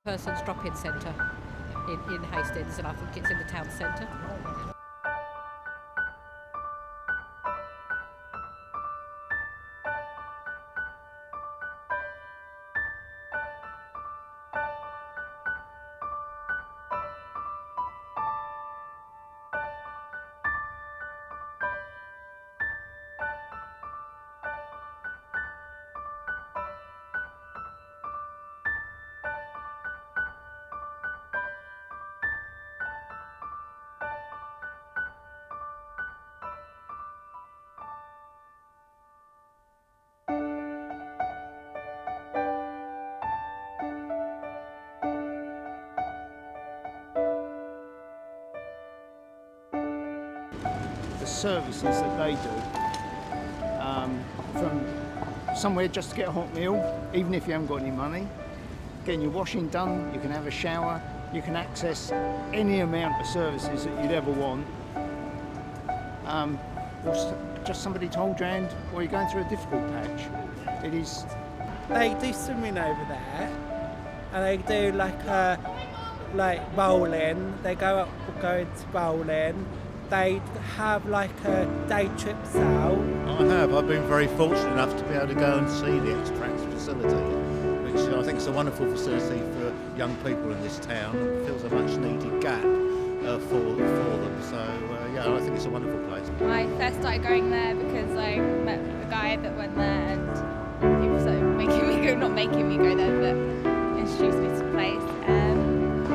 Person's drop-in centre in Hastings, and I think it's in the town centre. Services that they do, from somewhere just to get a hot meal, even if you haven't got any money, getting your washing done, you can have a shower, you can access any amount of services that you'd ever want, or just somebody to hold your hand while you're going through a difficult patch. It is. They do swimming over there, and they do like bowling. They go into bowling. They have like a day trips out. I have. I've been very fortunate enough to be able to go and see the Xtrax facility, which I think is a wonderful facility for young people in this town and fills a much needed gap for them. So yeah, I think it's a wonderful place. I first started going there because I met a guy that went there, and he was not making me go there, but introduced me to the place.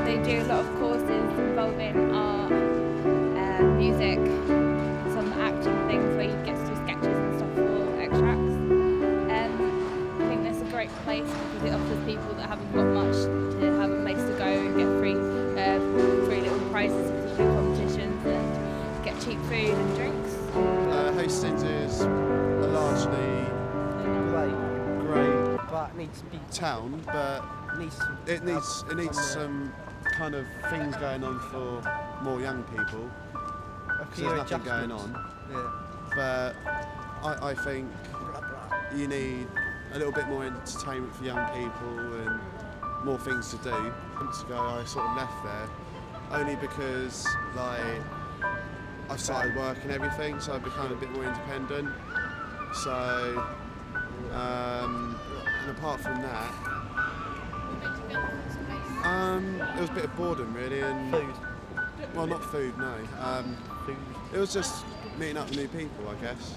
They do a lot of courses involving art, music, some acting things where you get to do sketches and stuff for Xtrax. I think that's a great place because it offers people that haven't got much to have a place to go and get free little prizes for the competitions and get cheap food and drinks. Hastings is a largely great But it needs to be town, but it needs some kind of things going on for more young people. There's nothing going on, but I think you need a little bit more entertainment for young people and more things to do. Months ago I sort of left there only because I've started work and everything, so I've become a bit more independent. So and apart from that, it was a bit of boredom really, and food. Well, not food, no. It was just meeting up with new people, I guess,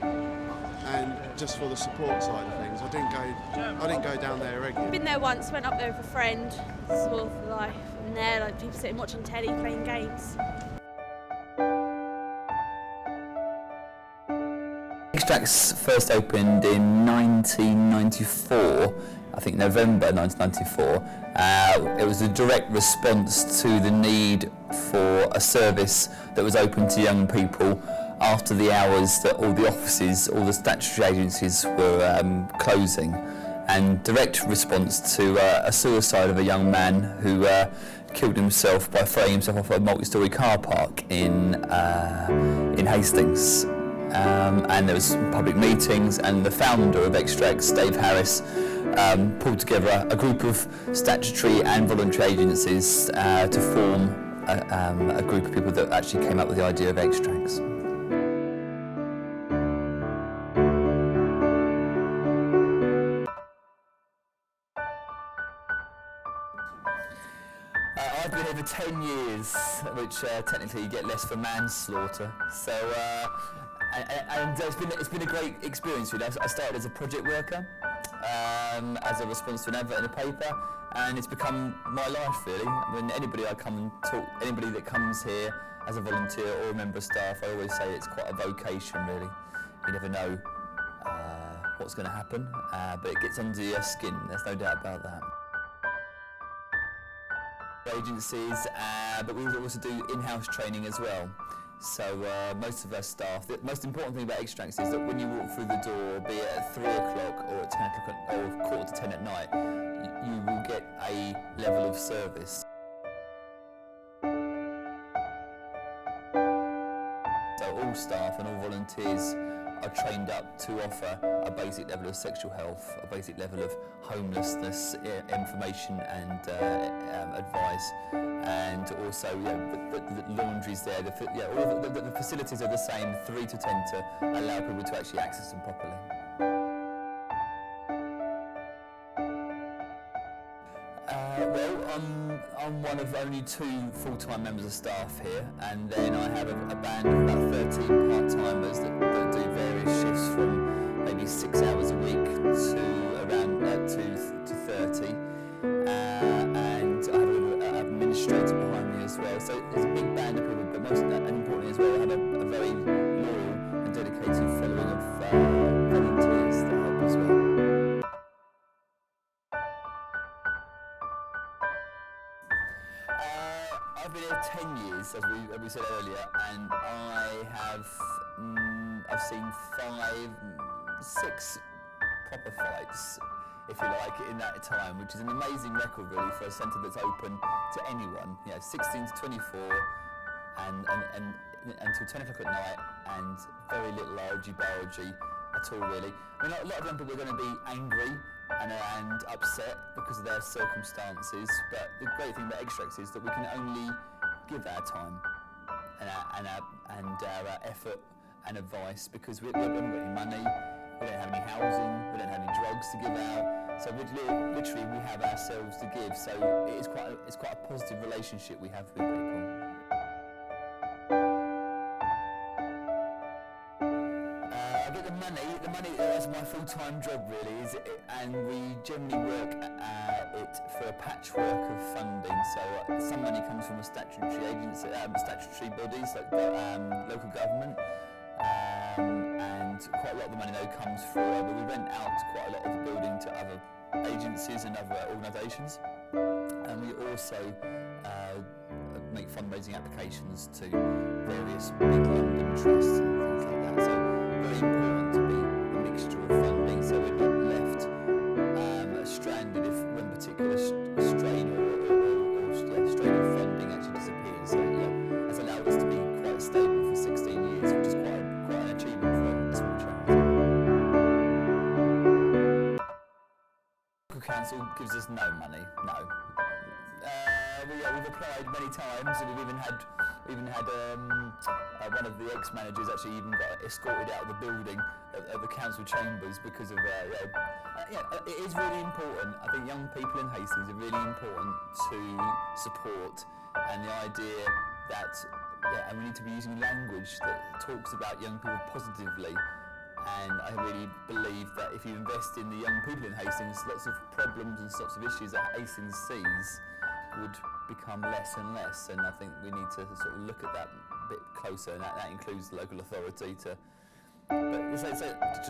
and just for the support side of things. I didn't go down there regularly. Been there once, went up there with a friend, saw the life, and there, like people sitting watching telly, playing games. Xtrax first opened in 1994, I think November 1994. It was a direct response to the need for a service that was open to young people after the hours that all the offices, all the statutory agencies were closing, and direct response to a suicide of a young man who killed himself by throwing himself off a multi-storey car park in Hastings. And there was public meetings, and the founder of Xtrax, Dave Harris, pulled together a group of statutory and voluntary agencies to form a group of people that actually came up with the idea of Xtrax. I've been here for 10 years, which technically you get less for manslaughter. So, and it's been a great experience really. I started as a project worker, as a response to an advert in the paper, and it's become my life really. I mean, anybody I come and talk, anybody that comes here as a volunteer or a member of staff, I always say it's quite a vocation really. You never know what's going to happen, but it gets under your skin, there's no doubt about that. Agencies, but we also do in-house training as well. So most of our staff, the most important thing about Xtrax is that when you walk through the door, be it at 3 o'clock or at 10 o'clock or 9:45 at night, you will get a level of service. So all staff and all volunteers are trained up to offer a basic level of sexual health, a basic level of homelessness information and advice, and also the laundry's there. All of the facilities are the same, 3 to 10, to allow people to actually access them properly. I'm one of only 2 full-time members of staff here, and then I have a band of about 13 part-timers that do various shifts from maybe 6 hours a week to around 2 to 30, and I have an administrator behind me as well. So there's a big band of people, but most importantly as well, I have a very loyal and dedicated following of volunteers that help as well. I've been here 10 years, as we said earlier, and I've seen 6 proper fights, if you like, in that time, which is an amazing record really for a centre that's open to anyone. 16 to 24, and until 10 o'clock at night, and very little argy-bargy at all really. I mean, a lot of young people are going to be angry and upset because of their circumstances, but the great thing about Xtrax is that we can only give our time and our effort and advice, because we haven't got any money, we don't have any housing, we don't have any drugs to give out, so literally we have ourselves to give, so it's quite a positive relationship we have with people. I get the money, that's my full-time job really, and we generally work it for a patchwork of funding. So some money comes from a statutory agency, statutory bodies like local government, and quite a lot of the money though comes through, but we rent out quite a lot of the building to other agencies and other organisations, and we also make fundraising applications to various big London trusts and things like that. So very important to be a mixture of funding, so we're not left stranded if one particular strain or strain of funding actually disappears. So that's allowed us to be quite stable for 16 years, which is quite an achievement for a small charity. Local council gives us no money, no. We've applied many times, and we've even had one of the ex-managers actually even got escorted out of the building at the council chambers because of it is really important. I think young people in Hastings are really important to support, and the idea that and we need to be using language that talks about young people positively. And I really believe that if you invest in the young people in Hastings, lots of problems and lots of issues that Hastings sees would become less and less, and I think we need to sort of look at that a bit closer, and that includes the local authority to. But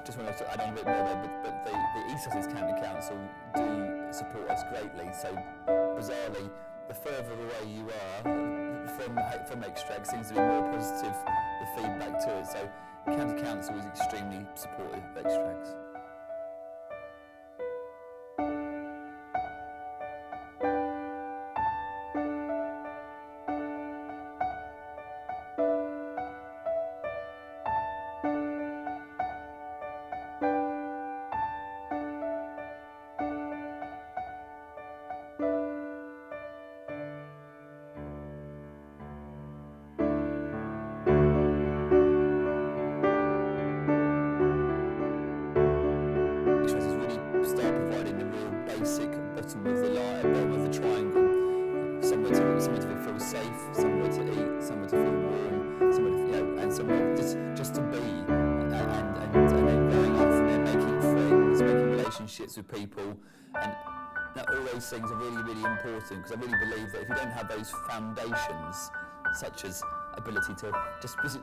just want to add on a bit more there, but the East Sussex County Council do support us greatly. So bizarrely, the further away you are from Xtrax seems to be more positive the feedback to it. So County Council is extremely supportive of Xtrax. With people, and all those things are really, really important, because I really believe that if you don't have those foundations, such as ability to just, it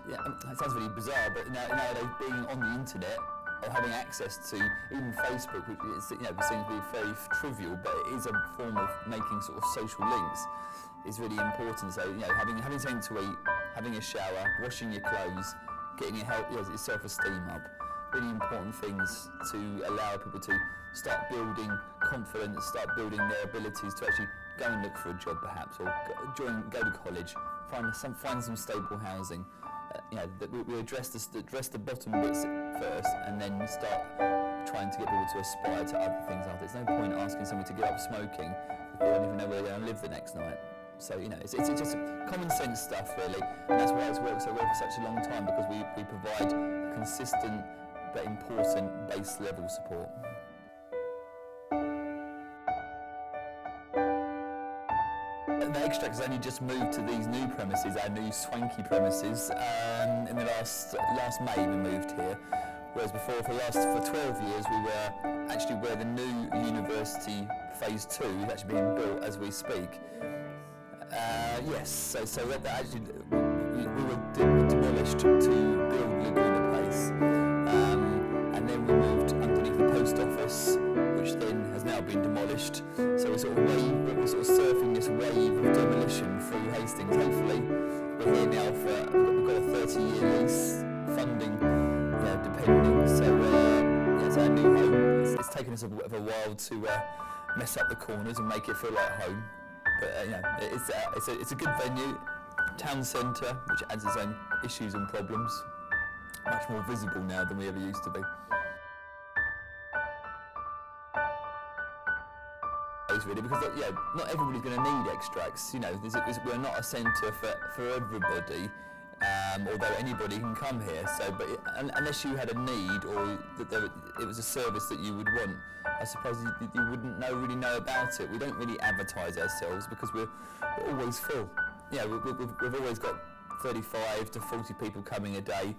sounds really bizarre, but nowadays being on the internet or having access to even Facebook, which seems to be very trivial, but it is a form of making sort of social links, is really important. So having something to eat, having a shower, washing your clothes, getting your self-esteem up. Really important things to allow people to start building confidence, start building their abilities to actually go and look for a job perhaps, or go to college, find some stable housing. we address the bottom bits first, and then start trying to get people to aspire to other things after. There's no point asking somebody to give up smoking if they don't even know where they're going to live the next night. So it's just common sense stuff really, and that's why it's worked so well for such a long time, because we provide consistent but important base level support. The Xtrax has only just moved to these new premises, our new swanky premises, in the last May we moved here. Whereas before, for 12 years, we were actually where the new university phase 2 is actually being built as we speak. Yes, so that actually we were demolished to build Laguna Place, and then we moved underneath the post office, which then has now been demolished. So we're sort of surfing this wave of demolition through Hastings. Hopefully, we're here now we've got a 30-year lease, funding, depending. So it's our new home. It's taken us a bit of a while to mess up the corners and make it feel like home. But it's a good venue, town centre, which adds its own issues and problems. Much more visible now than we ever used to be. Really, because not everybody's going to need Xtrax. We're not a centre for everybody, although anybody can come here. So, but unless you had a need or that it was a service that you would want, I suppose you wouldn't really know about it. We don't really advertise ourselves because we're always full. We've always got 35 to 40 people coming a day,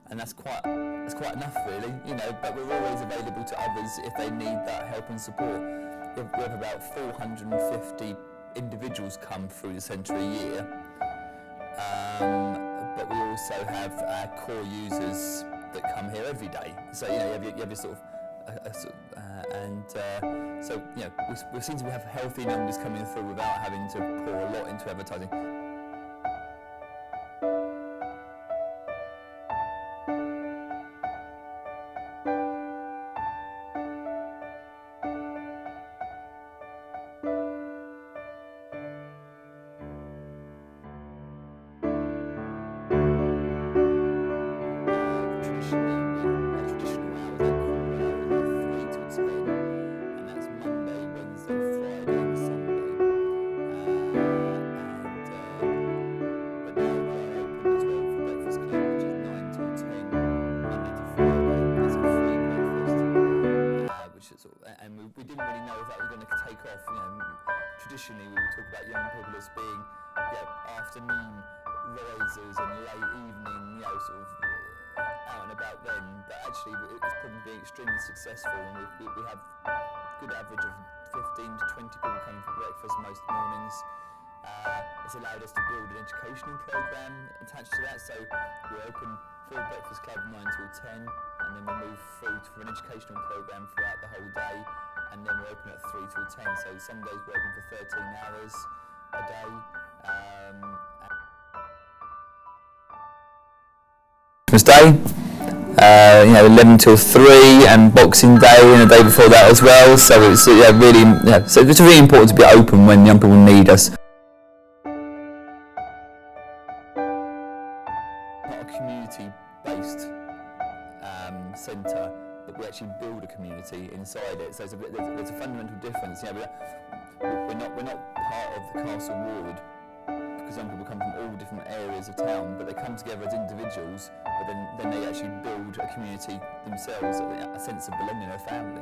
and that's quite enough really. But we're always available to others if they need that help and support. We have about 450 individuals come through the centre a year, but we also have our core users that come here every day. So you have your sort of, we seem to have healthy numbers coming through without having to pour a lot into advertising. We didn't really know if that was going to take off. Traditionally we would talk about young people as being afternoon risers and late evening, sort of out and about then. But actually it's probably been extremely successful, and we have good average of 15 to 20 people coming for breakfast most mornings. It's allowed us to build an educational programme attached to that, so we're open for Breakfast Club 9 till 10, and then we move through for an educational programme throughout the whole day, and then we're open at 3 till 10, so some days we're open for 13 hours a day. Christmas Day, 11 till 3, and Boxing Day and the day before that as well, so it's so it's really important to be open when young people need us. Not a community-based centre, but we actually build a community inside it. So there's a fundamental difference. We're not part of the Castle Ward, because young people come from all different areas of town, but they come together as individuals, but then they actually build a community themselves, a sense of belonging, a family.